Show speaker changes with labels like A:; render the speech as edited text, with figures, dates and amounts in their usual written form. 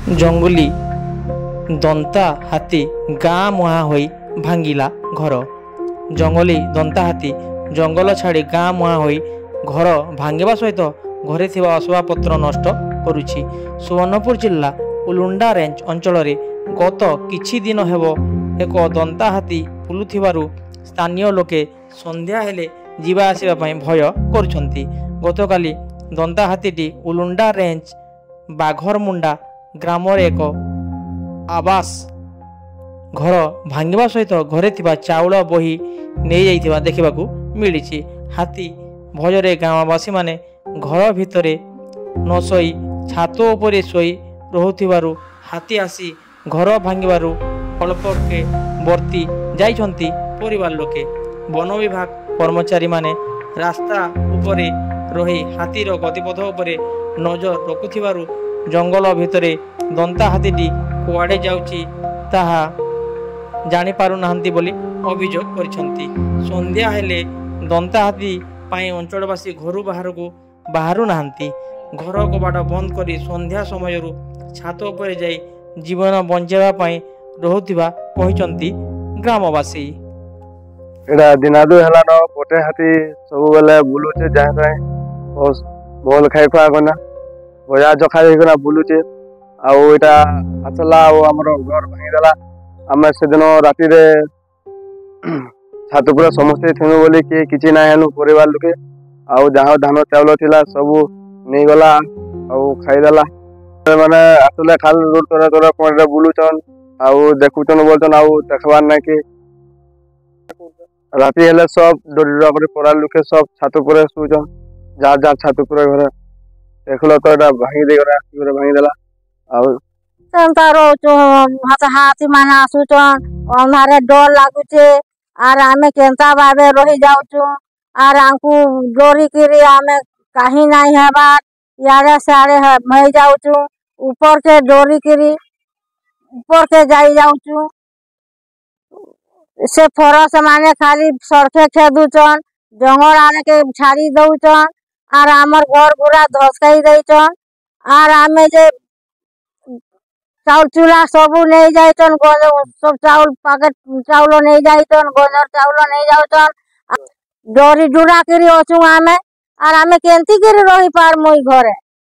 A: जंगली दंता हाथी गाँ मुहां होई भांगिला घर। जंगली दंता हाथी जंगल छाड़ी गाँ मुहां होई घर भांगिबा सहित घरे थिबा असबाबपत्र नष्ट करुछि। सुवर्णपुर जिला उलुंडा रेंज अंचल गत किछि दिन हेबो एक दंता हाथी बुलुथिबारु स्थानीय लोके संध्या हेले जीवा आसिबा पई भय करुछंती। गतकाली दंता हाथीटी उलुंडा रेंज बाघरमुंडा ग्रामर एक आवास घर भांगिबा सहित घरे थिबा चाउल बही नहीं जाइथिबा देखिबाकू मिलिछि। हाथी भयरे गाँववासी माने घर भितरे न सोई छात उपरे सोई रहुथिबारु हाथी आसी घर भांगिबारु अल्पके बर्ती जाइछंती परिवार लोके। वन विभाग कर्मचारी माने रास्ता उपरे रही हाथीर गतिपथ उपरे नजर रखुथिबारु जंगल भितरे दंता हाथीटी कुआडे जाउची ताहा जानी पारु नाहंती बोली अभियोग करिसंती। संध्या हेले दंता हाथी पाई अंचलवासी घरु बाहरु नाहंती। घर कबाट बंद करी संध्या समयरु छात उपरे जाई जीवन बंचेबा पाई रहुथिबा कहिसंती ग्रामवासी।
B: एडा दिनादु हला न पोटे हाथी सब बेले बुलुचे जाय जाय और बोल खाइ खा गना बजा जखा देखना बुलुचे आउ एटा आसला आउ हमर घर भांगी देला। आमे से दिन राती रे छात पुरा समस्त थिनु बोली कि किछि ना हेनु परिवार लोके आउ जहा धान चावल थिला सब नै गला आउ खाइ देला। माने आसले खाल रोड तोरा तोरा कोन रे बुलुचन आउ देखुचन बोलचन आउ देखबार ना कि राती हेले सब डोरीरा करे पड़ा लोके सब छात पुरा सुचन जा जा छात पुरा घर देखलो तो एटा भांगी दे गरा पूरा भांगी देला। आउ
C: संतारो तो हाथी माना आसुचन हमारे डर लागुचे आर आमे केंता बाबे रही जाउचु आर आंकु डोरी किरी आमे कहीं नहीं हेबा यारे सारे मई जाउचु ऊपर के डोरी किरी ऊपर के जाई जाउचु से फरस माने खाली सड़के खेदुचन जंगल आने के छाड़ी दउचन आर आमर घर पूरा धसकाई देचन आर आमे जे चाउल चूल्हा सबू नहीं जाइचन सब चाउल पाकेट चाउल नहीं जाइचन गजर चाउल नहीं जाउचन डोरी डुरा करी अछु आमे आर आमे केंती करी रही पार मोई घरे।